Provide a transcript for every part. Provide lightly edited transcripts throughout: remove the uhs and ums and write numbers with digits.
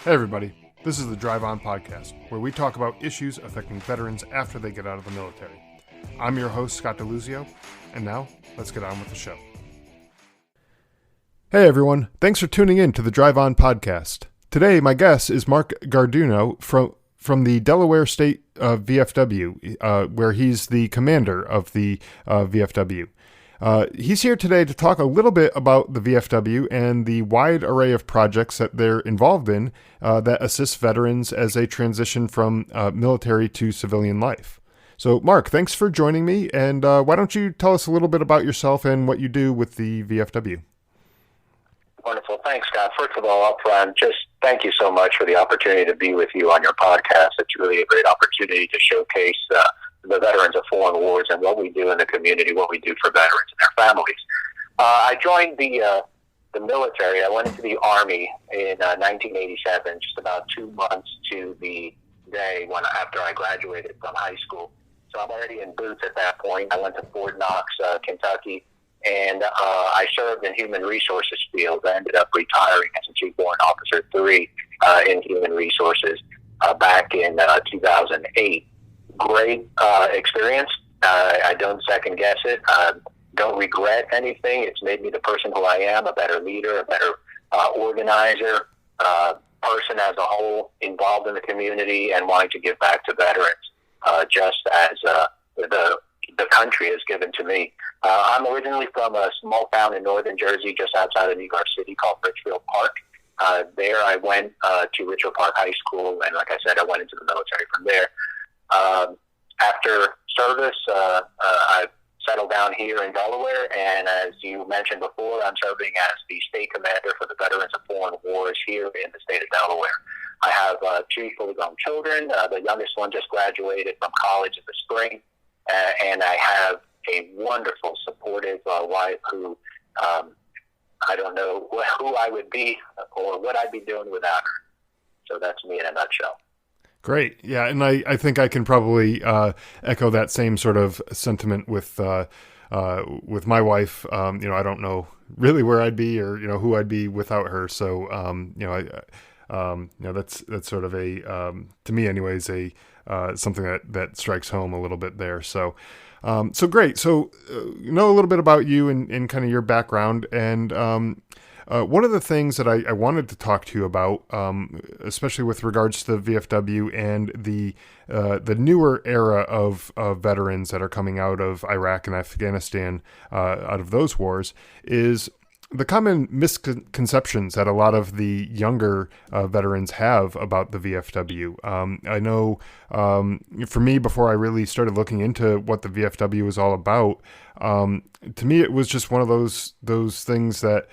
Hey everybody, this is the Drive On Podcast, where we talk about issues affecting veterans after they get out of the military. I'm your host, Scott DeLuzio, and now, let's get on with the show. Hey everyone, thanks for tuning in to the Drive On Podcast. Today, my guest is Mark Garduno from the Delaware State VFW, where he's the commander of the VFW. He's here today to talk a little bit about the VFW and the wide array of projects that they're involved in that assist veterans as they transition from military to civilian life. So, Mark, thanks for joining me, and why don't you tell us a little bit about yourself and what you do with the VFW? Wonderful. Thanks, Scott. First of all, up front, just thank you so much for the opportunity to be with you on your podcast. It's really a great opportunity to showcase the veterans of foreign wars and what we do in the community, what we do for veterans and their families. I joined the military. I went into the Army in 1987, just about 2 months to the day after I graduated from high school. So I'm already in boots at that point. I went to Fort Knox, Kentucky, and I served in human resources field. I ended up retiring as a Chief Warrant Officer 3 in human resources back in 2008. Great experience. I don't second guess it. Don't regret anything. It's made me the person who I am, a better leader, a better organizer, person as a whole, involved in the community and wanting to give back to veterans, just as the country has given to me. I'm originally from a small town in northern Jersey, just outside of New York City, called Richfield Park. There I went to Richfield Park High School, and like I said, I went into the military from there. After service, I settled down here in Delaware, and as you mentioned before, I'm serving as the state commander for the Veterans of Foreign Wars here in the state of Delaware. I have 2 fully grown children. The youngest one just graduated from college in the spring, and I have a wonderful, supportive wife who I don't know who I would be or what I'd be doing without her. So that's me in a nutshell. Great. Yeah, and I think I can probably echo that same sort of sentiment with my wife. I don't know really where I'd be or who I'd be without her. So that's sort of a to me anyways something that strikes home a little bit there. So great. So know a little bit about you and kind of your background and. One of the things that I wanted to talk to you about, especially with regards to the VFW and the newer era of veterans that are coming out of Iraq and Afghanistan, out of those wars, is the common misconceptions that a lot of the younger veterans have about the VFW. I know for me, before I really started looking into what the VFW was all about, to me, it was just one of those things that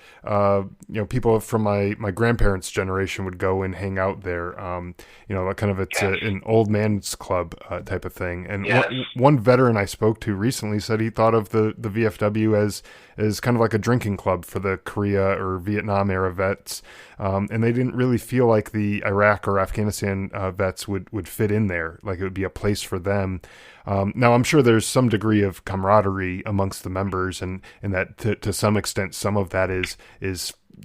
people from my grandparents' generation would go and hang out there. Kind of it's an old man's club type of thing. And one veteran I spoke to recently said he thought of the VFW as kind of like a drinking club for the Korea or Vietnam era vets, and they didn't really feel like the Iraq or Afghanistan vets would fit in there, like it would be a place for them. Now, I'm sure there's some degree of camaraderie amongst the members, and that to some extent, some of that is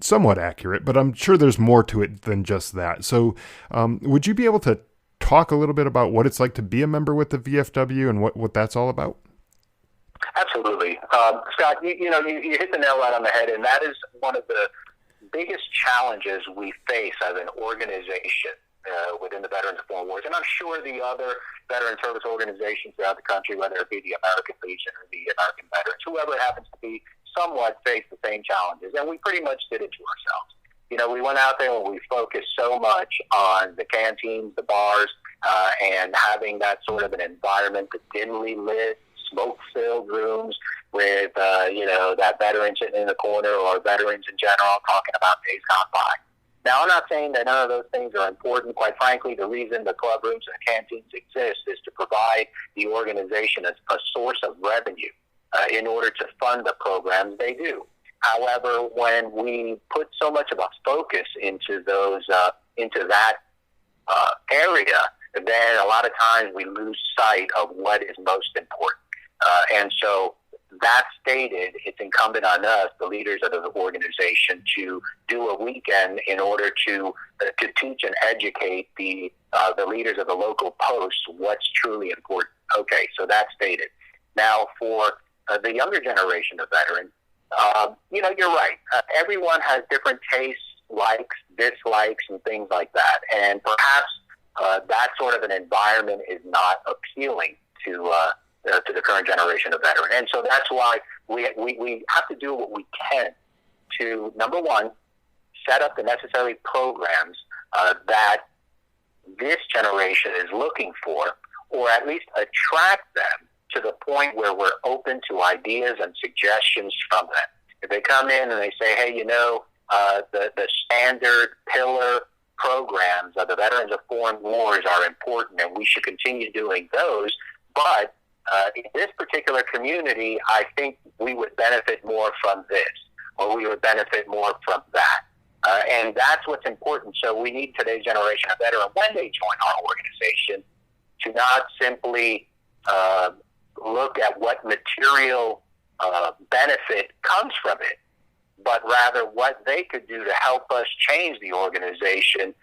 somewhat accurate, but I'm sure there's more to it than just that. So would you be able to talk a little bit about what it's like to be a member with the VFW and what that's all about? Absolutely. Scott, you hit the nail right on the head, and that is one of the biggest challenges we face as an organization within the Veterans of Foreign Wars. And I'm sure the other veteran service organizations throughout the country, whether it be the American Legion or the American Veterans, whoever it happens to be, somewhat face the same challenges. And we pretty much did it to ourselves. We went out there and we focused so much on the canteens, the bars, and having that sort of an environment, the dimly lit, smoke-filled rooms with, that veteran sitting in the corner or veterans in general talking about days gone by. Now, I'm not saying that none of those things are important. Quite frankly, the reason the club rooms and canteens exist is to provide the organization a source of revenue in order to fund the programs they do. However, when we put so much of a focus into that area, then a lot of times we lose sight of what is most important. And so that stated, it's incumbent on us, the leaders of the organization, to do a weekend in order to teach and educate the leaders of the local posts what's truly important. Okay, so that's stated. Now, for the younger generation of veterans, you're right. Everyone has different tastes, likes, dislikes, and things like that. And perhaps that sort of an environment is not appealing to the current generation of veterans. And so that's why we have to do what we can to, number one, set up the necessary programs that this generation is looking for, or at least attract them to the point where we're open to ideas and suggestions from them. If they come in and they say, hey, the standard pillar programs of the Veterans of Foreign Wars are important and we should continue doing those, but in this particular community, I think we would benefit more from this, or we would benefit more from that. And that's what's important. So we need today's generation of veterans, when they join our organization, to not simply look at what material benefit comes from it, but rather what they could do to help us change the organization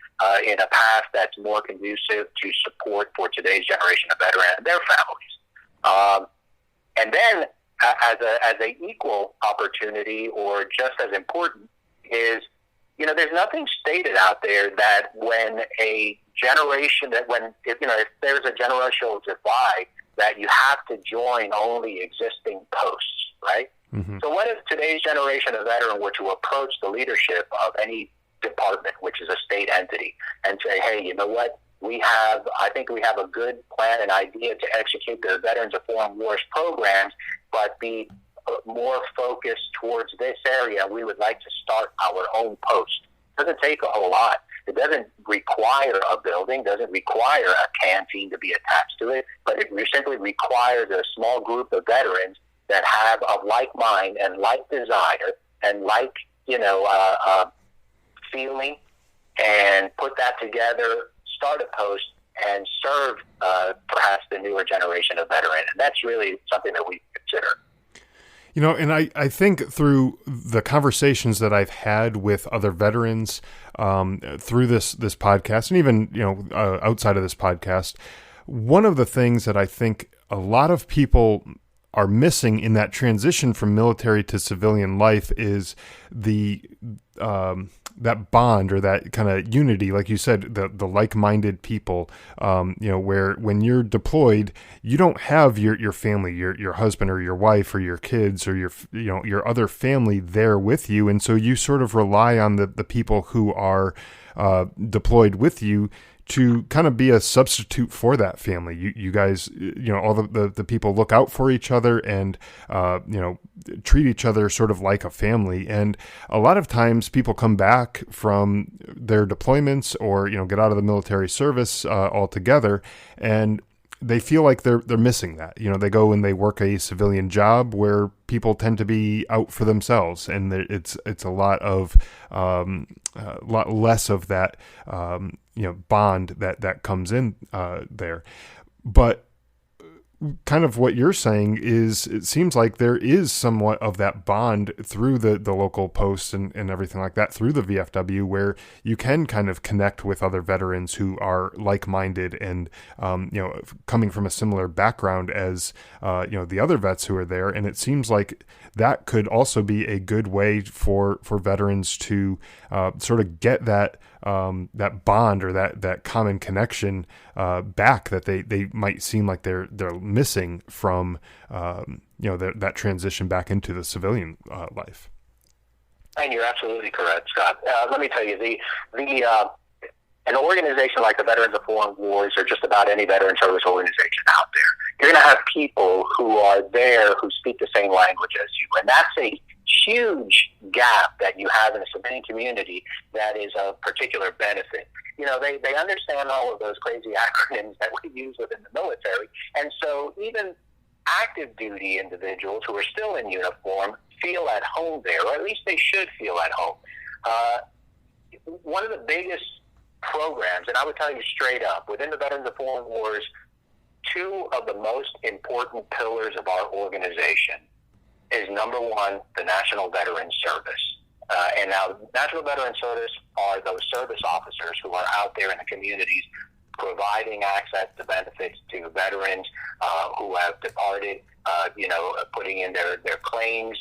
in a path that's more conducive to support for today's generation of veterans and their families. And then, as a equal opportunity, or just as important, is, there's nothing stated out there that when a generation, if there's a generational divide, that you have to join only existing posts, right? Mm-hmm. So what if today's generation of veteran were to approach the leadership of any department, which is a state entity, and say, hey, you know what? I think we have a good plan and idea to execute the Veterans of Foreign Wars programs, but be more focused towards this area. We would like to start our own post. It doesn't take a whole lot. It doesn't require a building, doesn't require a canteen to be attached to it, but it simply requires a small group of veterans that have a like mind and like desire and like, feeling, and put that together, start a post, and serve perhaps the newer generation of veteran. And that's really something that we consider. And I think through the conversations that I've had with other veterans through this podcast, and even, outside of this podcast, one of the things that I think a lot of people are missing in that transition from military to civilian life is that bond, or that kind of unity, like you said, the like-minded people, where when you're deployed, you don't have your family, your husband or your wife or your kids or your other family there with you. And so you sort of rely on the people who are deployed with you to kind of be a substitute for that family. You guys, all the people look out for each other and, treat each other sort of like a family. And a lot of times people come back from their deployments or, get out of the military service altogether, and they feel like they're missing that. They go and they work a civilian job where people tend to be out for themselves, and it's a lot less of that bond that comes in there. But kind of what you're saying is, it seems like there is somewhat of that bond through the local posts and everything like that, through the VFW, where you can kind of connect with other veterans who are like-minded and, coming from a similar background as, the other vets who are there. And it seems like that could also be a good way for veterans to sort of get that bond, or that common connection back that they might seem like they're missing from that transition back into the civilian life. And you're absolutely correct, Scott. Let me tell you, an organization like the Veterans of Foreign Wars, or just about any veteran service organization out there, you're going to have people who are there who speak the same language as you, and that's a huge gap that you have in a civilian community that is of particular benefit. They understand all of those crazy acronyms that we use within the military, and so even active duty individuals who are still in uniform feel at home there, or at least they should feel at home. One of the biggest programs, and I would tell you straight up, within the Veterans of Foreign Wars, two of the most important pillars of our organization is number one, the National Veteran Service. And now, National Veteran Service are those service officers who are out there in the communities providing access to benefits to veterans who have departed, putting in their claims,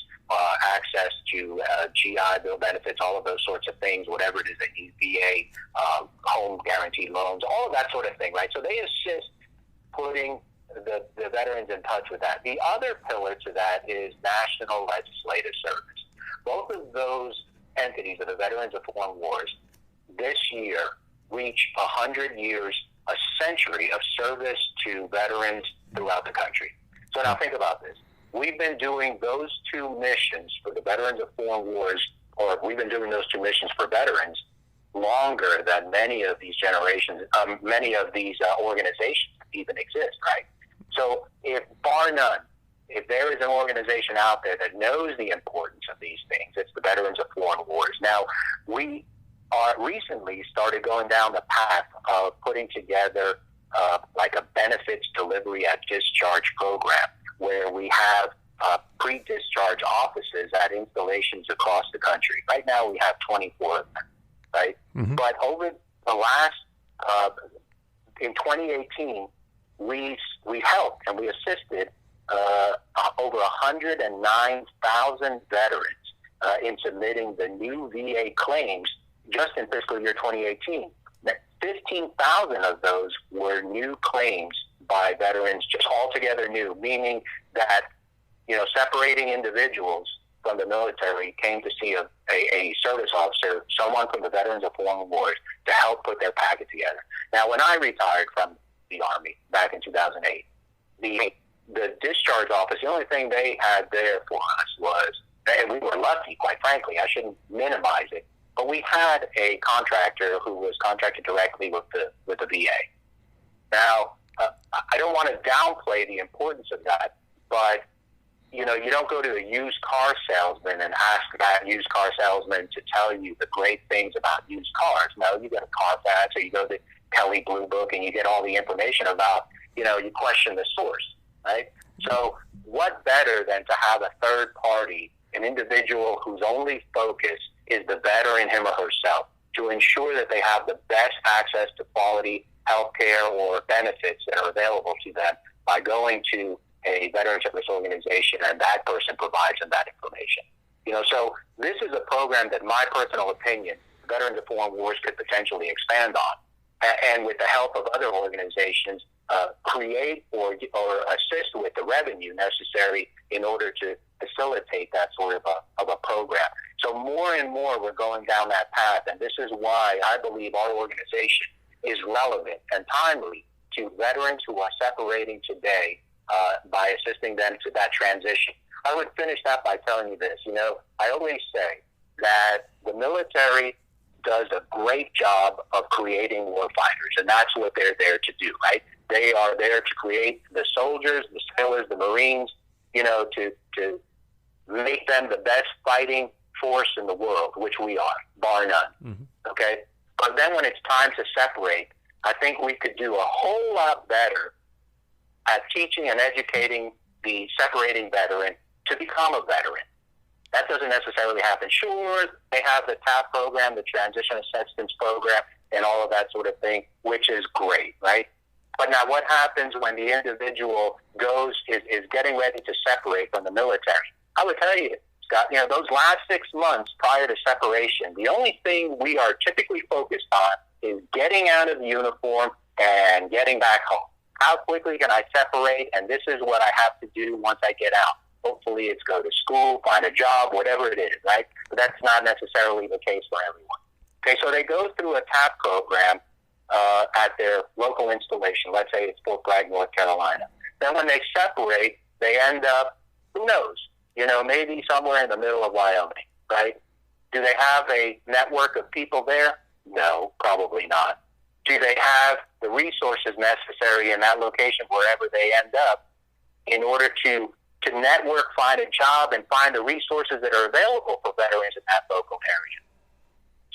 access to GI Bill benefits, all of those sorts of things, whatever it is they need, VA, home guaranteed loans, all of that sort of thing, right? So they assist putting the veterans in touch with that. The other pillar to that is National Legislative Service. Both of those entities of the Veterans of Foreign Wars this year reach 100 years, a century of service to veterans throughout the country. So now think about this. We've been doing those two missions for the Veterans of Foreign Wars, or we've been doing those two missions for veterans longer than many of these generations, many of these organizations even exist, right? So if, bar none, if there is an organization out there that knows the importance of these things, it's the Veterans of Foreign Wars. Now, we recently started going down the path of putting together like a benefits delivery at discharge program where we have pre-discharge offices at installations across the country. Right now we have 24 of them, right? Mm-hmm. But over the last, in 2018, we helped and we assisted over 109,000 veterans in submitting the new VA claims just in fiscal year 2018. 15,000 of those were new claims by veterans, just altogether new, meaning that, separating individuals from the military came to see a service officer, someone from the Veterans of Foreign Wars, to help put their packet together. Now, when I retired from the Army back in 2008, the discharge office, the only thing they had there for us was, and we were lucky, quite frankly, I shouldn't minimize it, but we had a contractor who was contracted directly with the VA. Now, I don't want to downplay the importance of that, but you don't go to a used car salesman and ask that used car salesman to tell you the great things about used cars. No, you go to Carfax or you go to Kelley Blue Book and you get all the information about, you question the source, right? So what better than to have a third party, an individual whose only focus is the veteran, him or herself, to ensure that they have the best access to quality health care or benefits that are available to them by going to a veteran service organization, and that person provides them that information. So this is a program that, in my personal opinion, Veterans of Foreign Wars could potentially expand on, and with the help of other organizations, create or assist with the revenue necessary in order to facilitate that sort of a program. So more and more we're going down that path, and this is why I believe our organization is relevant and timely to veterans who are separating today by assisting them to that transition. I would finish that by telling you this. I always say that the military does a great job of creating warfighters, and that's what they're there to do, right? They are there to create the soldiers, the sailors, the Marines, to make them the best fighting force in the world, which we are, bar none. Mm-hmm. Okay? But then when it's time to separate, I think we could do a whole lot better at teaching and educating the separating veteran to become a veteran. That doesn't necessarily happen. Sure, they have the TAP program, the Transition Assistance Program, and all of that sort of thing, which is great, right? But now what happens when the individual is getting ready to separate from the military? I would tell you, Scott, those last 6 months prior to separation, the only thing we are typically focused on is getting out of the uniform and getting back home. How quickly can I separate? And this is what I have to do once I get out. Hopefully it's go to school, find a job, whatever it is, right? But that's not necessarily the case for everyone. Okay, so they go through a TAP program at their local installation. Let's say it's Fort Bragg, North Carolina. Then when they separate, they end up, who knows, maybe somewhere in the middle of Wyoming, right? Do they have a network of people there? No, probably not. Do they have the resources necessary in that location, wherever they end up, in order to network, find a job, and find the resources that are available for veterans in that local area?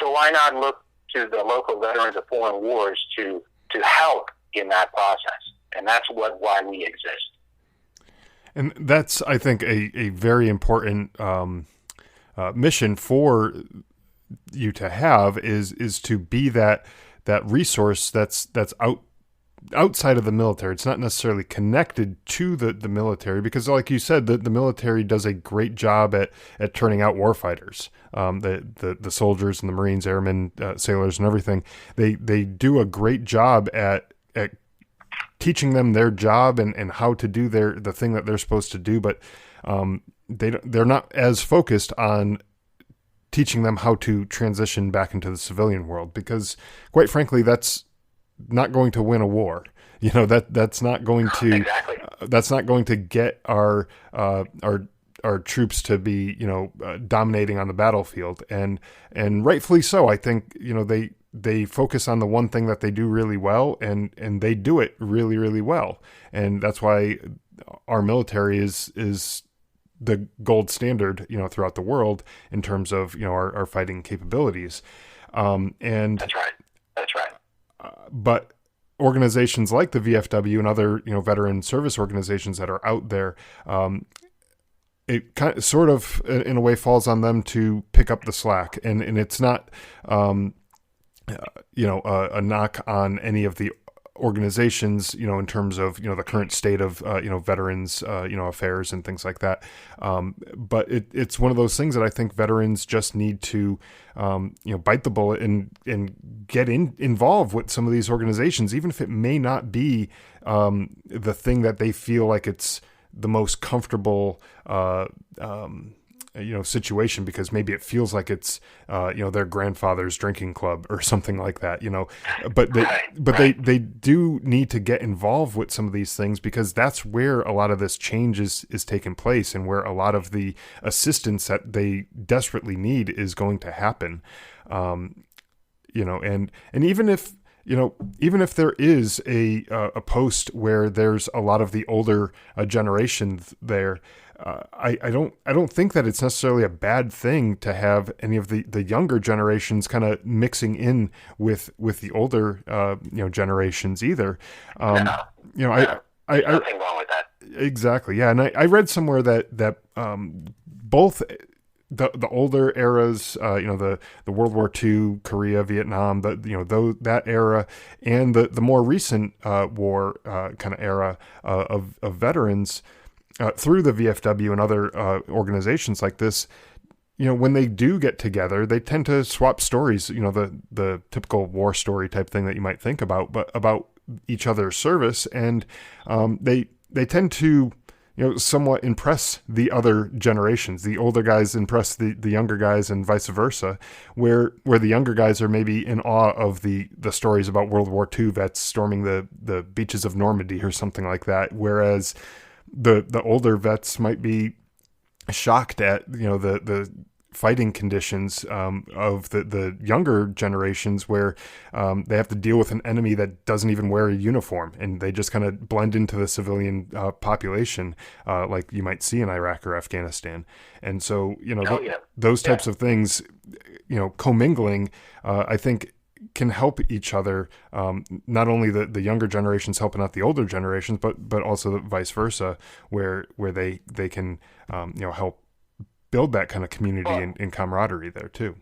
So why not look to the local Veterans of Foreign Wars to help in that process? And that's why we exist. And that's, I think, a very important mission for you to have is to be that resource that's outside of the military. It's not necessarily connected to the military, because like you said, the military does a great job at turning out warfighters. The soldiers and the Marines, airmen, sailors, and everything, they do a great job at teaching them their job and how to do the thing that they're supposed to do. But they're not as focused on teaching them how to transition back into the civilian world, because quite frankly, that's not going to win a war. That's not going to exactly. That's not going to get our troops to be dominating on the battlefield, and rightfully so. I think they focus on the one thing that they do really well, and they do it really, really well, and that's why our military is the gold standard throughout the world in terms of our fighting capabilities. And that's right. But organizations like the VFW and other veteran service organizations that are out there, it kind of, sort of in a way falls on them to pick up the slack, and it's not a knock on any of the organizations in terms of the current state of veterans affairs and things like that, but it's one of those things that I think veterans just need to bite the bullet and get involved with some of these organizations, even if it may not be the thing that they feel like it's the most comfortable situation, because maybe it feels like it's their grandfather's drinking club or something like that, but they do need to get involved with some of these things, because that's where a lot of this change is taking place, and where a lot of the assistance that they desperately need is going to happen. And even if there is a post where there's a lot of the older generation there, I don't think that it's necessarily a bad thing to have any of the younger generations kind of mixing in with the older generations either. Nothing wrong with that. Exactly, yeah. And I read somewhere that both the older eras, the World War II, Korea, Vietnam, that era, and the more recent war kind of era of veterans, through the VFW and other organizations like this, when they do get together, they tend to swap stories, the typical war story type thing that you might think about, but about each other's service. And they tend to, somewhat impress the other generations. The older guys impress the younger guys, and vice versa, where the younger guys are maybe in awe of the stories about World War II vets storming the beaches of Normandy or something like that, whereas the older vets might be shocked at the fighting conditions of the younger generations, where they have to deal with an enemy that doesn't even wear a uniform, and they just kind of blend into the civilian population, like you might see in Iraq or Afghanistan. And so those types of things, commingling, I think can help each other, not only the younger generations helping out the older generations, but also vice versa, where they can help build that kind of community and camaraderie there too.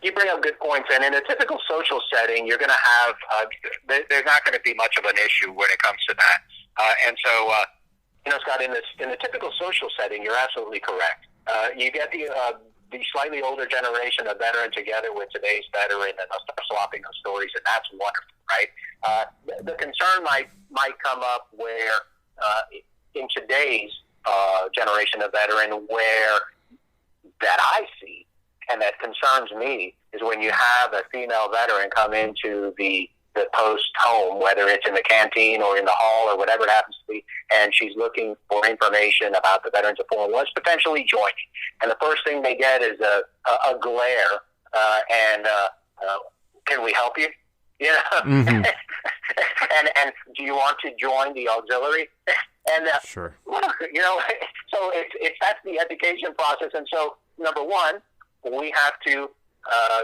You bring up good points, and in a typical social setting, you're going to have there's not going to be much of an issue when it comes to that. And so, Scott, in the typical social setting, you're absolutely correct. You get the slightly older generation of veteran together with today's veteran, and they'll start swapping those stories, and that's wonderful, right? The concern might come up where in today's generation of veteran, where that I see and that concerns me is when you have a female veteran come into the post home, whether it's in the canteen or in the hall or whatever it happens to be, and she's looking for information about the Veterans of Foreign Wars, potentially joining. And the first thing they get is a glare, and can we help you? Mm-hmm. and do you want to join the auxiliary? And sure. So that's the education process. And so, number one, we have to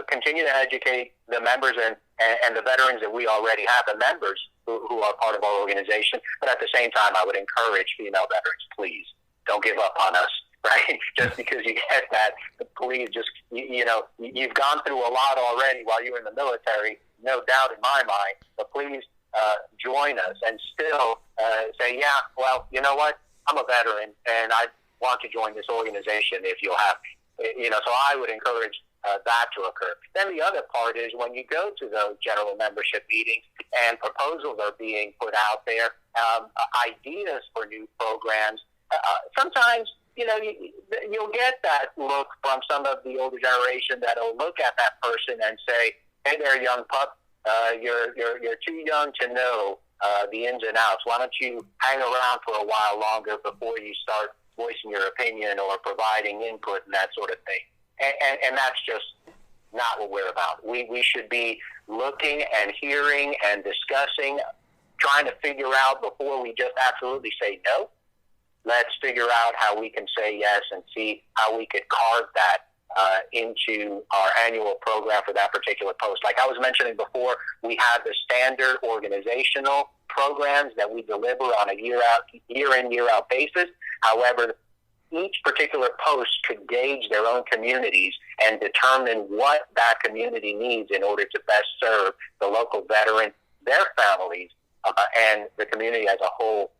continue to educate the members and the veterans that we already have, the members who are part of our organization. But at the same time, I would encourage female veterans, please don't give up on us, right? Just because you get that, please just, you've gone through a lot already while you were in the military, no doubt in my mind, but please join us and still say, yeah, well, you know what? I'm a veteran and I want to join this organization if you'll have me. So I would encourage that to occur. Then the other part is when you go to those general membership meetings and proposals are being put out there, ideas for new programs, sometimes, you'll get that look from some of the older generation that'll look at that person and say, hey there, young pup, you're too young to know the ins and outs. Why don't you hang around for a while longer before you start voicing your opinion or providing input and that sort of thing. And that's just not what we're about. We should be looking and hearing and discussing, trying to figure out before we just absolutely say no. Let's figure out how we can say yes and see how we could carve that into our annual program for that particular post. Like I was mentioning before, we have the standard organizational programs that we deliver on a year in, year out basis. However, each particular post could gauge their own communities and determine what that community needs in order to best serve the local veteran, their families, and the community as a whole,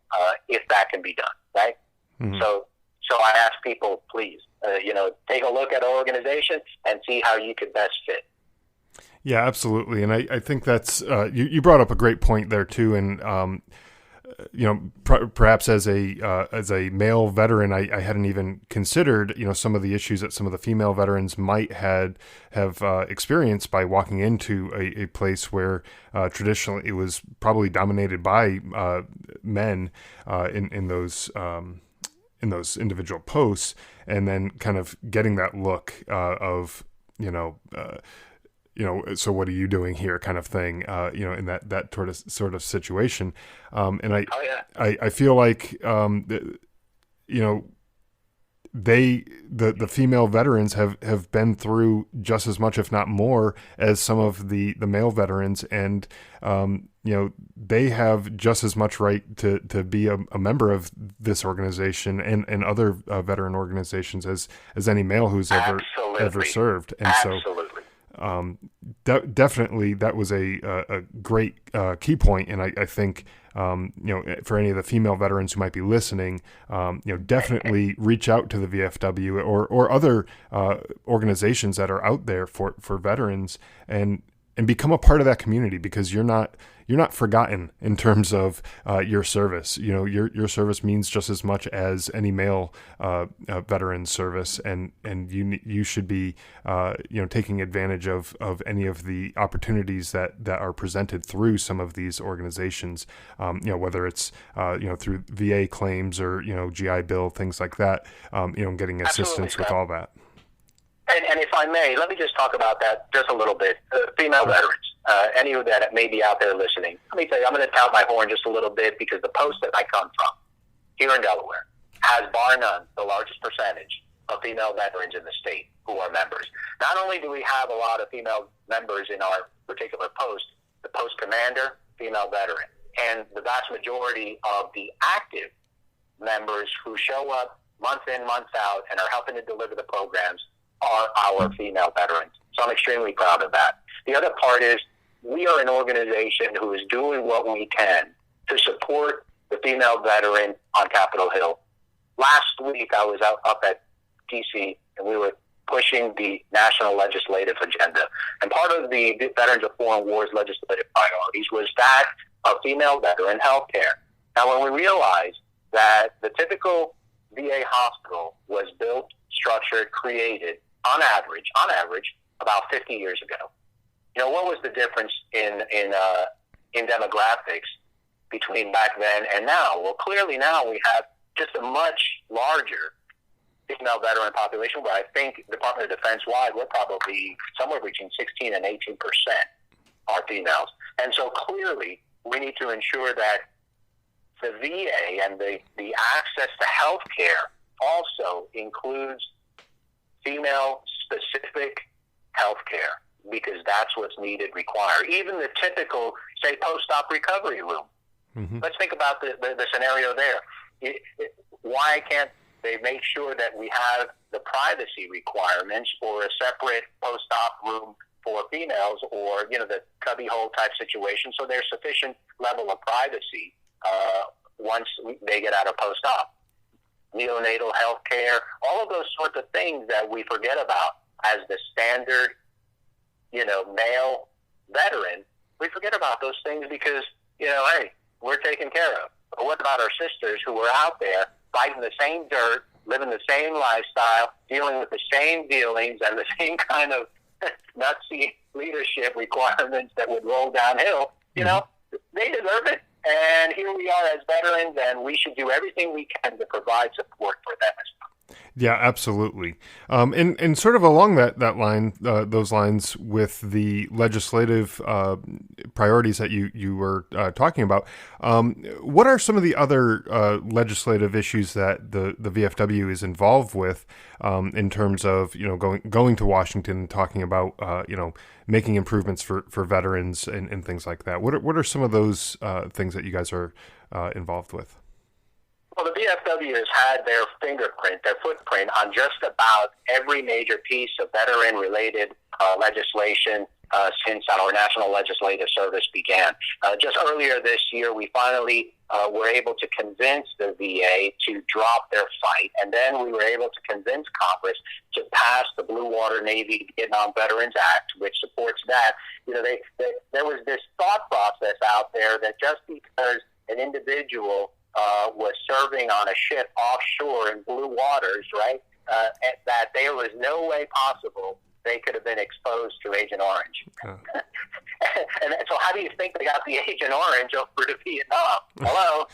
if that can be done, right? Mm-hmm. So I ask people, please, take a look at our organization and see how you could best fit. Yeah, absolutely. And I think that's, you brought up a great point there too. And, perhaps as a male veteran, I hadn't even considered, some of the issues that some of the female veterans might have experienced by walking into a place where traditionally it was probably dominated by men in those individual posts, and then kind of getting that look of so what are you doing here kind of thing, in that sort of situation. And I feel like, the female veterans have been through just as much, if not more, as some of the male veterans. And, they have just as much right to be a member of this organization and other veteran organizations as any male who's ever served. And Absolutely. Definitely that was a great key point. And I think, for any of the female veterans who might be listening, definitely reach out to the VFW or other organizations that are out there for veterans and become a part of that community, because you're not forgotten in terms of your service. Your service means just as much as any male veteran's service, and you should be taking advantage of any of the opportunities that are presented through some of these organizations. Whether it's through VA claims or GI Bill, things like that. Getting assistance with all that. And if I may, let me just talk about that just a little bit. Female veterans, any of that may be out there listening. Let me tell you, I'm going to tout my horn just a little bit, because the post that I come from here in Delaware has, bar none, the largest percentage of female veterans in the state who are members. Not only do we have a lot of female members in our particular post, the post commander, female veteran, and the vast majority of the active members who show up month in, month out, and are helping to deliver the programs are our female veterans. So I'm extremely proud of that. The other part is we are an organization who is doing what we can to support the female veteran on Capitol Hill. Last week I was up at D.C. and we were pushing the national legislative agenda. And part of the Veterans of Foreign Wars legislative priorities was that of female veteran health care. Now, when we realized that the typical VA hospital was built, structured, created on average, about 50 years ago. What was the difference in demographics between back then and now? Well, clearly now we have just a much larger female veteran population, where I think Department of Defense wide, we're probably somewhere between 16 and 18% are females. And so clearly we need to ensure that the VA and the access to health care also includes female-specific health care. because that's what's needed, required. Even the typical, say, post-op recovery room. Mm-hmm. Let's think about the scenario there. Why can't they make sure that we have the privacy requirements for a separate post-op room for females, or, the cubbyhole type situation, so there's sufficient level of privacy once they get out of post-op? Neonatal health care, all of those sorts of things that we forget about as the standard, male veteran. We forget about those things because, hey, we're taken care of. But what about our sisters who are out there fighting the same dirt, living the same lifestyle, dealing with the same dealings and the same kind of nutsy leadership requirements that would roll downhill? They deserve it. And here we are as veterans, and we should do everything we can to provide support for them as well. Yeah, absolutely. And sort of along that line, those lines with the legislative priorities that you were talking about, what are some of the other legislative issues that the VFW is involved with in terms of going to Washington and talking about making improvements for veterans and things like that? What are some of those things that you guys are involved with? Well, the VFW has had their fingerprint, their footprint on just about every major piece of veteran-related legislation since our National Legislative Service began. Just earlier this year, we finally were able to convince the VA to drop their fight, and then we were able to convince Congress to pass the Blue Water Navy Vietnam Veterans Act, which supports that. There was this thought process out there that just because an individual was serving on a ship offshore in blue waters, right, that there was no way possible they could have been exposed to Agent Orange. Oh. And so how do you think they got the Agent Orange over to Vietnam? Hello?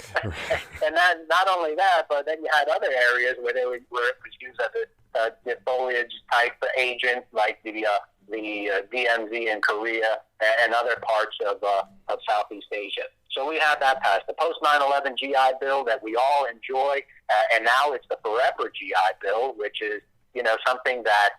And then not only that, but then you had other areas where it was used as a foliage-type agent, like the DMZ in Korea and other parts of Southeast Asia. So we have that passed. The post-9/11 GI Bill that we all enjoy, and now it's the Forever GI Bill, which is something that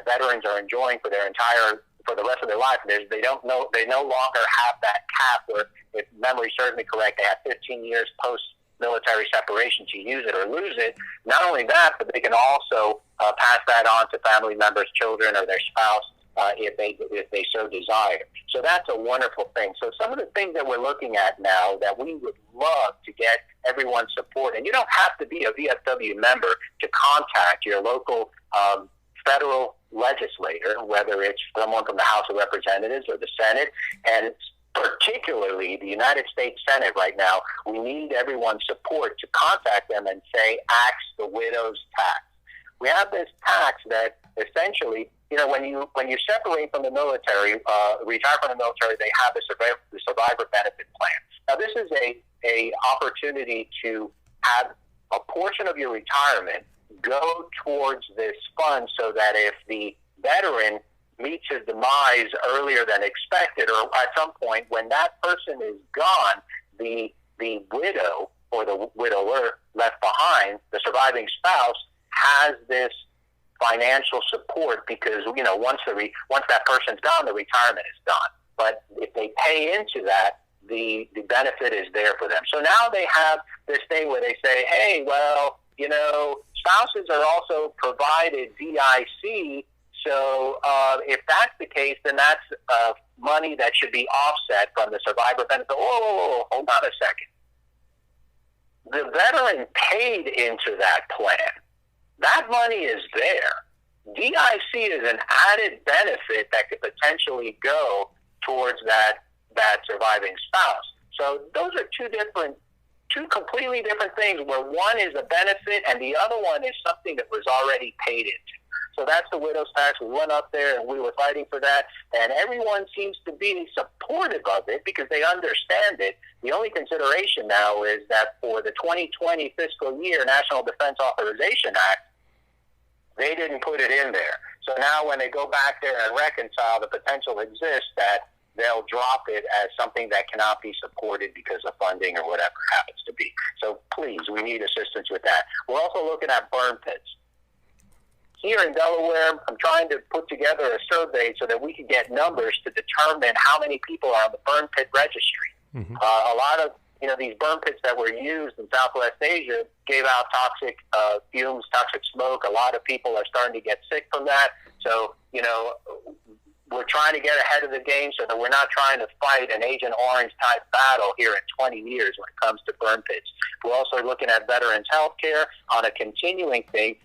veterans are enjoying for the rest of their life. They no longer have that cap where, if memory serves me correct, they have 15 years post-military separation to use it or lose it. Not only that, but they can also pass that on to family members, children, or their spouse, if they so desire. So that's a wonderful thing. So some of the things that we're looking at now that we would love to get everyone's support, and you don't have to be a VFW member to contact your local federal legislator, whether it's someone from the House of Representatives or the Senate, and particularly the United States Senate right now. We need everyone's support to contact them and say, axe the widow's tax. We have this tax that essentially, when you separate from the military, retire from the military, they have the survivor benefit plan. Now, this is a opportunity to have a portion of your retirement go towards this fund, so that if the veteran meets his demise earlier than expected, or at some point when that person is gone, the widow or the widower left behind, the surviving spouse, has this financial support, because once that person's gone, the retirement is done. But if they pay into that, the benefit is there for them. So now they have this thing where they say, hey, well, spouses are also provided DIC. So if that's the case, then that's money that should be offset from the survivor benefit. Whoa, hold on a second. The veteran paid into that plan. That money is there. DIC is an added benefit that could potentially go towards that surviving spouse. So those are two completely different things, where one is a benefit and the other one is something that was already paid into. So that's the widow's tax. We went up there and we were fighting for that, and everyone seems to be supportive of it because they understand it. The only consideration now is that for the 2020 fiscal year National Defense Authorization Act, they didn't put it in there. So now when they go back there and reconcile, the potential exists that they'll drop it as something that cannot be supported because of funding or whatever happens to be. So please, we need assistance with that. We're also looking at burn pits. here in Delaware, I'm trying to put together a survey so that we can get numbers to determine how many people are on the burn pit registry. Mm-hmm. A lot of these burn pits that were used in Southwest Asia gave out toxic fumes, toxic smoke. A lot of people are starting to get sick from that. So, we're trying to get ahead of the game so that we're not trying to fight an Agent Orange type battle here in 20 years when it comes to burn pits. We're also looking at veterans health care on a continuing thing.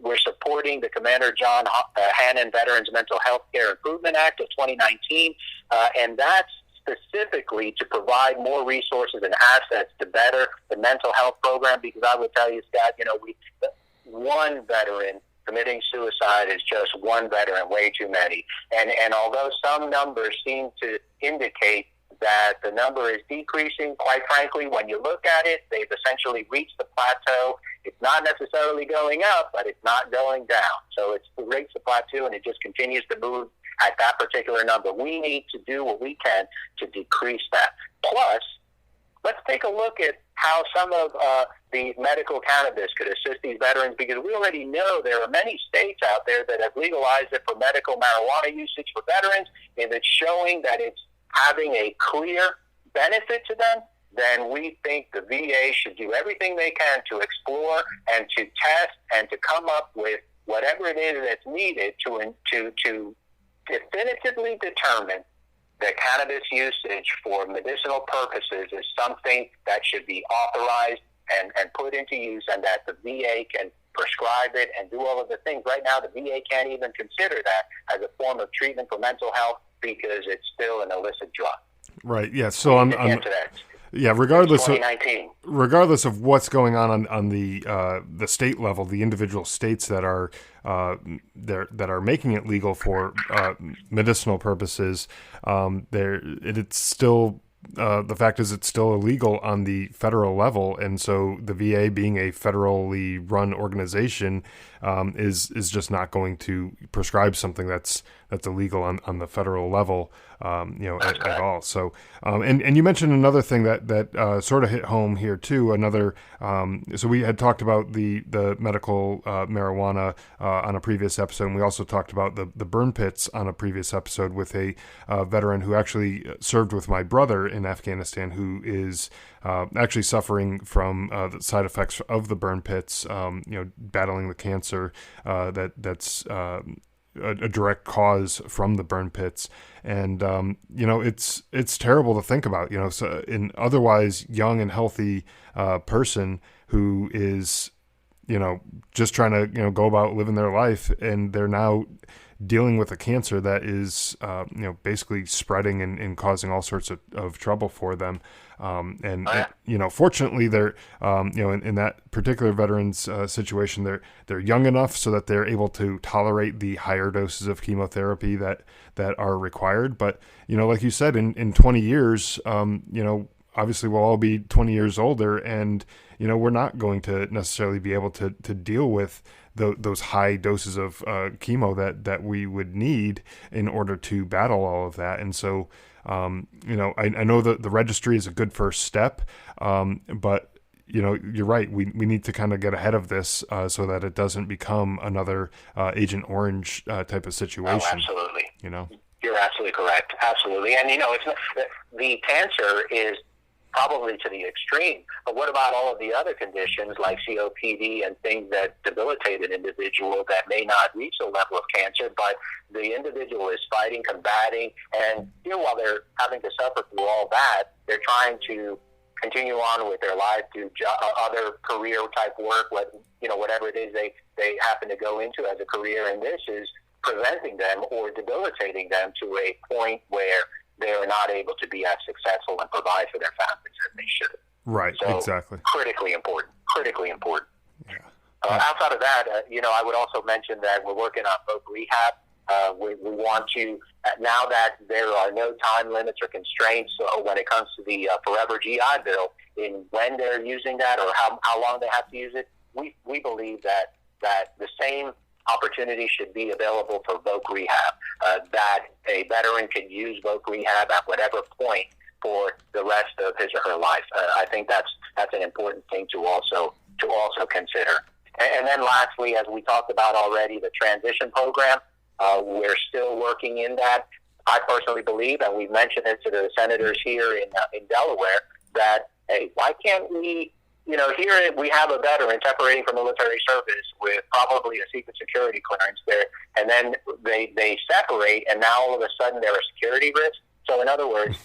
We're supporting the Commander John Hannon Veterans Mental Health Care Improvement Act of 2019, and that's specifically to provide more resources and assets to better the mental health program, because I would tell you, Scott, one veteran committing suicide is just one veteran, way too many. And although some numbers seem to indicate that the number is decreasing, quite frankly, when you look at it, they've essentially reached the plateau. It's not necessarily going up, but it's not going down. So it's reached the plateau, and it just continues to move at that particular number. We need to do what we can to decrease that. Plus, let's take a look at how some of the medical cannabis could assist these veterans, because we already know there are many states out there that have legalized it for medical marijuana usage for veterans. If it's showing that it's having a clear benefit to them, then we think the VA should do everything they can to explore and to test and to come up with whatever it is that's needed to definitively determine that cannabis usage for medicinal purposes is something that should be authorized and put into use, and that the VA can prescribe it and do all of the things. Right now, the VA can't even consider that as a form of treatment for mental health because it's still an illicit drug. Right. Yeah. So regardless of what's going on the state level, the individual states that are making it legal for medicinal purposes, it's still. The fact is, it's still illegal on the federal level, and so the VA, being a federally run organization, is just not going to prescribe something that's illegal on the federal level, at all. So, and you mentioned another thing that sort of hit home here too. So we had talked about the medical marijuana on a previous episode, and we also talked about the burn pits on a previous episode with a veteran who actually served with my brother in Afghanistan, who is actually suffering from the side effects of the burn pits, battling the cancer that's a direct cause from the burn pits. And, it's terrible to think about, so an otherwise young and healthy person who is, just trying to, go about living their life, and they're now dealing with a cancer that is, basically spreading and causing all sorts of trouble for them. Fortunately, they're, in that particular veteran's situation, they're young enough so that they're able to tolerate the higher doses of chemotherapy that are required. But, like you said, in 20 years, obviously we'll all be 20 years older, and, we're not going to necessarily be able to deal with those high doses of chemo that we would need in order to battle all of that. And so, I know that the registry is a good first step, but you're right. We need to kind of get ahead of this so that it doesn't become another Agent Orange type of situation. Oh, absolutely. You're absolutely correct. Absolutely. And, it's not, the cancer is probably to the extreme, but what about all of the other conditions like COPD and things that debilitate an individual that may not reach the level of cancer, but the individual is fighting, combating, and while they're having to suffer through all that, they're trying to continue on with their life, do other career type work, whatever it is they happen to go into as a career, and this is preventing them or debilitating them to a point where they're not able to be as successful and provide for their families as they should. Right, so exactly. Critically important. Yeah. Outside of that, I would also mention that we're working on folk rehab. We want to, now that there are no time limits or constraints when it comes to the Forever GI Bill, in when they're using that or how long they have to use it, we believe that the same opportunity should be available for voc rehab, that a veteran can use voc rehab at whatever point for the rest of his or her life. I think that's an important thing to also consider. And then lastly, as we talked about already, the transition program, we're still working in that. I personally believe, and we've mentioned it to the senators here in Delaware, that, hey, why can't we, here we have a veteran separating from military service with probably a secret security clearance there, and then they separate, and now all of a sudden they're a security risk. So in other words,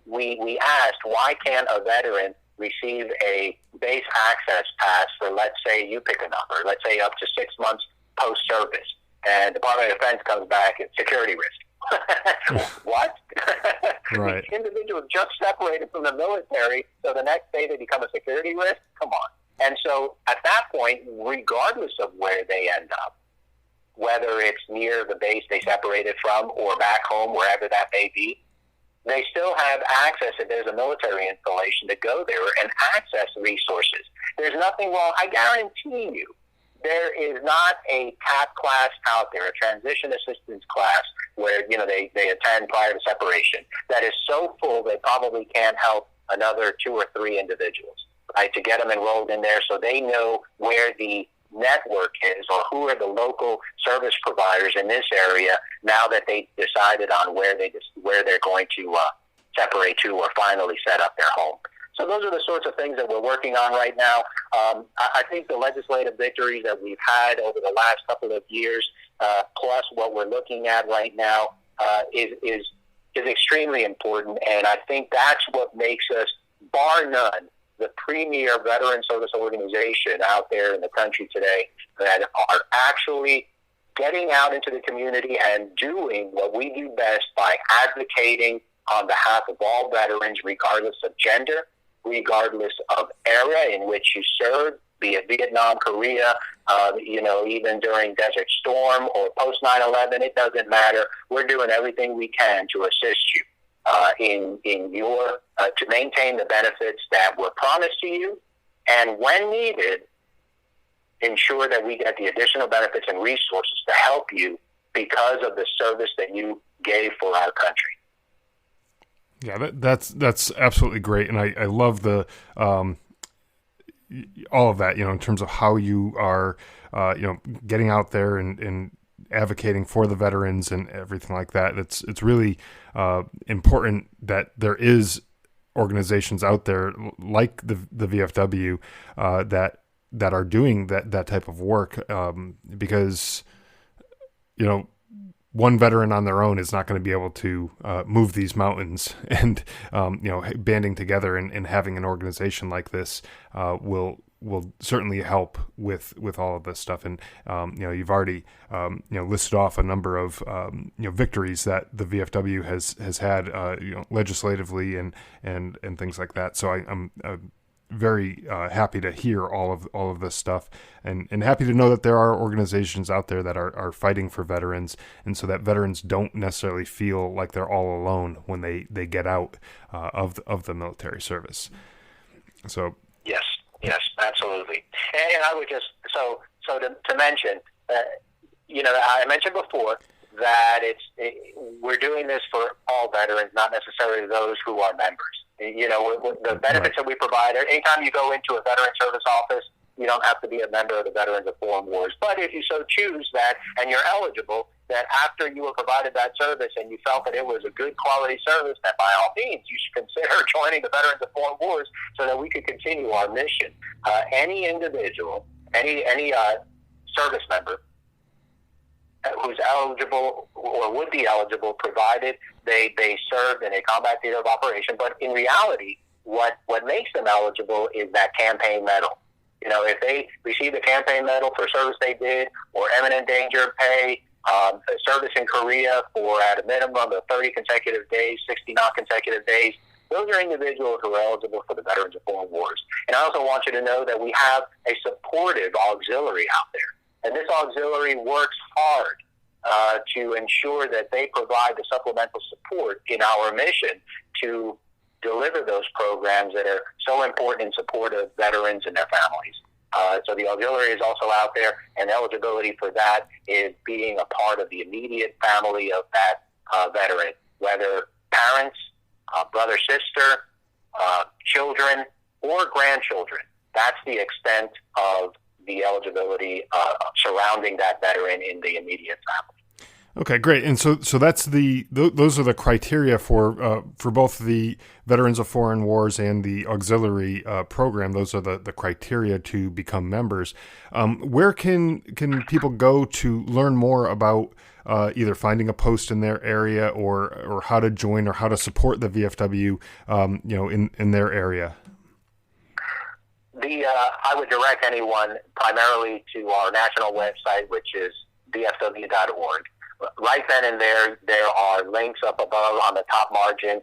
we asked, why can't a veteran receive a base access pass for, let's say, you pick a number, let's say up to 6 months post-service, and Department of Defense comes back, it's security risk. What? Right. These individuals just separated from the military, so the next day they become a security risk? Come on. And so at that point, regardless of where they end up, whether it's near the base they separated from or back home, wherever that may be, they still have access, if there's a military installation, to go there and access resources. There's nothing wrong. I guarantee you, there is not a TAP class out there, a transition assistance class, where they attend prior to separation, that is so full they probably can't help another 2 or 3 individuals, right, to get them enrolled in there so they know where the network is or who are the local service providers in this area now that they decided on where they're going to separate to or finally set up their home. So those are the sorts of things that we're working on right now. I think the legislative victories that we've had over the last couple of years, plus what we're looking at right now, is extremely important. And I think that's what makes us, bar none, the premier veteran service organization out there in the country today that are actually getting out into the community and doing what we do best by advocating on behalf of all veterans, regardless of gender, regardless of era in which you served, be it Vietnam, Korea, even during Desert Storm or post 9/11, it doesn't matter. We're doing everything we can to assist you in your to maintain the benefits that were promised to you, and when needed, ensure that we get the additional benefits and resources to help you because of the service that you gave for our country. Yeah, that's absolutely great, and I love the all of that. In terms of how you are, getting out there and advocating for the veterans and everything like that. It's really important that there is organizations out there like the VFW that are doing that type of work, because one veteran on their own is not going to be able to move these mountains, and banding together and having an organization like this will certainly help with all of this stuff. And you've already listed off a number of victories that the VFW has had legislatively and things like that. So I'm very happy to hear all of this stuff, and happy to know that there are organizations out there that are fighting for veterans, and so that veterans don't necessarily feel like they're all alone when they get out of the military service. So yes, absolutely. And I would just so to mention, I mentioned before that we're doing this for all veterans, not necessarily those who are members. The benefits that we provide, anytime you go into a veteran service office, you don't have to be a member of the Veterans of Foreign Wars. But if you so choose that, and you're eligible, that after you were provided that service and you felt that it was a good quality service, that by all means you should consider joining the Veterans of Foreign Wars so that we could continue our mission. Any individual, any service member who's eligible or would be eligible, provided they served in a combat theater of operation. But in reality, what makes them eligible is that campaign medal. If they receive a campaign medal for service they did, or eminent danger pay, service in Korea for at a minimum of 30 consecutive days, 60 non-consecutive days, those are individuals who are eligible for the Veterans of Foreign Wars. And I also want you to know that we have a supportive auxiliary out there. And this auxiliary works hard to ensure that they provide the supplemental support in our mission to deliver those programs that are so important in support of veterans and their families. So the auxiliary is also out there, and eligibility for that is being a part of the immediate family of that veteran, whether parents, brother, sister, children, or grandchildren. That's the extent of the eligibility surrounding that veteran in the immediate family. Okay, great. And so that's those are the criteria for both the Veterans of Foreign Wars and the auxiliary program. Those are the criteria to become members. Where can people go to learn more about either finding a post in their area or how to join or how to support the VFW, in their area? I would direct anyone primarily to our national website, which is VFW.org. Right then and there are links up above on the top margin.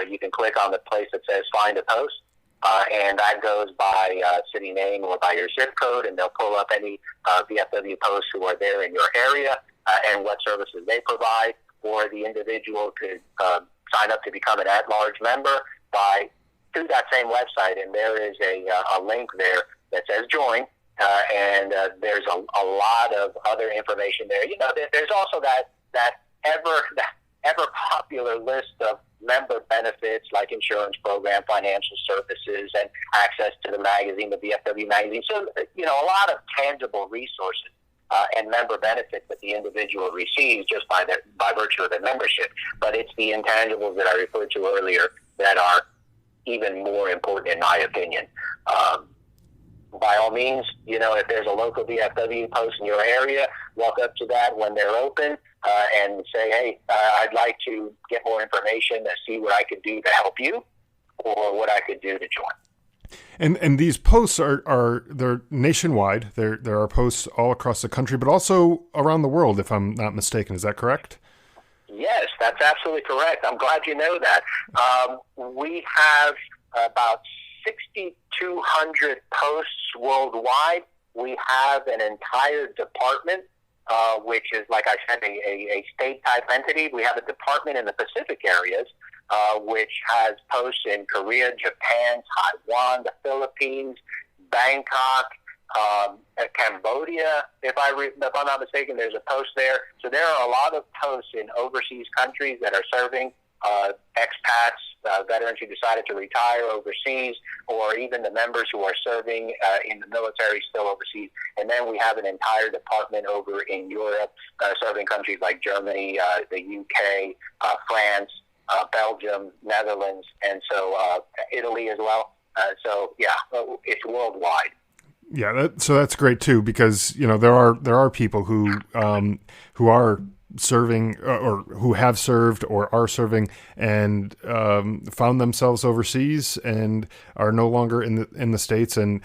You can click on the place that says Find a Post, and that goes by city name or by your zip code, and they'll pull up any VFW posts who are there in your area and what services they provide, or the individual could sign up to become an at-large member through that same website, and there is a link there that says Join. And there's a lot of other information there. There's also that ever popular list of member benefits like insurance program, financial services, and access to the magazine, the VFW magazine. So, a lot of tangible resources and member benefits that the individual receives just by virtue of their membership. But it's the intangibles that I referred to earlier that are even more important, in my opinion. By all means, if there's a local VFW post in your area, walk up to that when they're open and say, hey, I'd like to get more information and see what I could do to help you or what I could do to join. And these posts they're nationwide. There are posts all across the country, but also around the world, if I'm not mistaken. Is that correct? Yes, that's absolutely correct. I'm glad you know that. We have about 6,200 posts worldwide. We have an entire department, which is, like I said, a state-type entity. We have a department in the Pacific areas, which has posts in Korea, Japan, Taiwan, the Philippines, Bangkok, Cambodia. If I'm not mistaken, there's a post there. So there are a lot of posts in overseas countries that are serving expats, veterans who decided to retire overseas, or even the members who are serving in the military still overseas. And then we have an entire department over in Europe, serving countries like Germany, the UK, France, Belgium, Netherlands, and so Italy as well. So yeah, it's worldwide. Yeah, so that's great too, because there are people who are serving or who have served or are serving and found themselves overseas and are no longer in the States, and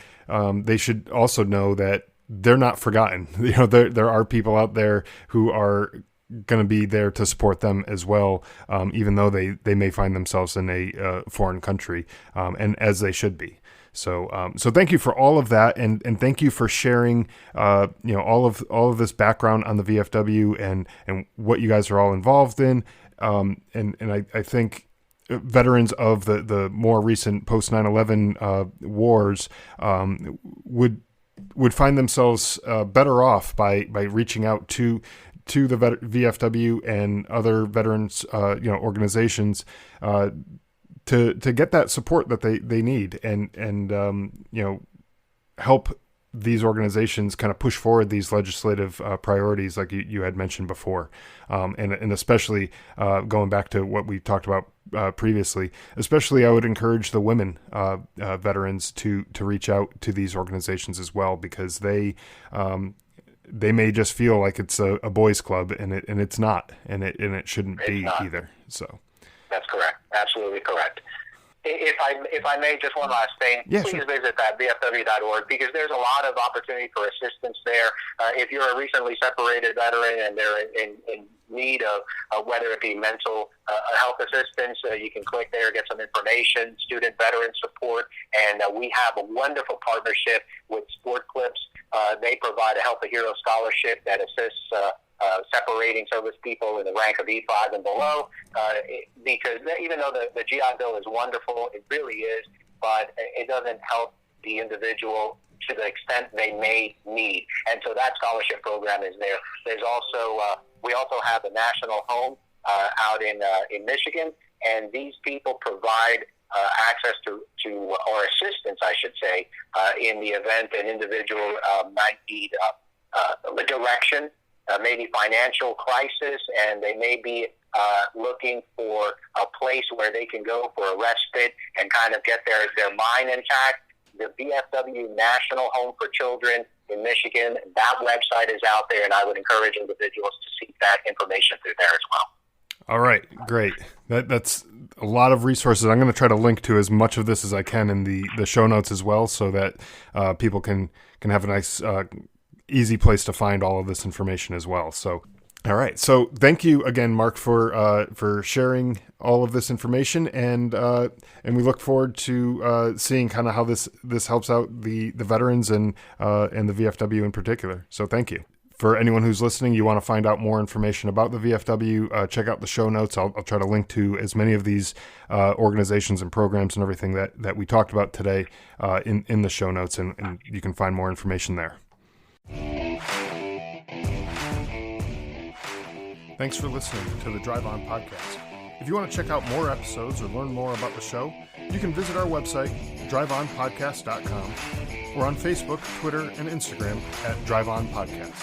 they should also know that they're not forgotten. There are people out there who are going to be there to support them as well, even though they may find themselves in a foreign country, and as they should be. So thank you for all of that, and thank you for sharing, all of this background on the VFW and what you guys are all involved in. And I think veterans of the more recent post 9/11 wars would find themselves better off by reaching out to the VFW and other veterans organizations to get that support that they need and help these organizations kind of push forward these legislative priorities like you had mentioned before, and especially going back to what we talked about previously. Especially, I would encourage the women veterans to reach out to these organizations as well, because they may just feel like it's a boys' club, and it's not, and it shouldn't be either. So. That's correct. Absolutely correct. If I may, just one last thing, please visit that VFW.org, because there's a lot of opportunity for assistance there. If you're a recently separated veteran and they're in need of whether it be mental health assistance, you can click there, get some information, student veteran support, and we have a wonderful partnership with Sport Clips. They provide a Help a Hero scholarship that assists separating service people in the rank of E5 and below, because even though the GI Bill is wonderful, it really is, but it doesn't help the individual to the extent they may need. And so that scholarship program is there. There's also, we also have a national home out in Michigan, and these people provide access to or assistance, I should say, in the event an individual might need direction, maybe financial crisis, and they may be looking for a place where they can go for a respite and kind of get their mind intact. The VFW National Home for Children in Michigan, that website is out there, and I would encourage individuals to seek that information through there as well. All right, great. That's a lot of resources. I'm going to try to link to as much of this as I can in the show notes as well, so that people can have a nice, easy place to find all of this information as well. So, all right. So, thank you again, Mark, for sharing all of this information, and we look forward to seeing kind of how this helps out the veterans and the VFW in particular. So, thank you. For anyone who's listening, you want to find out more information about the VFW, check out the show notes. I'll try to link to as many of these organizations and programs and everything that we talked about today in the show notes, and you can find more information there. Thanks for listening to the Drive On Podcast. If you want to check out more episodes or learn more about the show, you can visit our website, driveonpodcast.com, or on Facebook, Twitter, and Instagram at Drive On Podcast.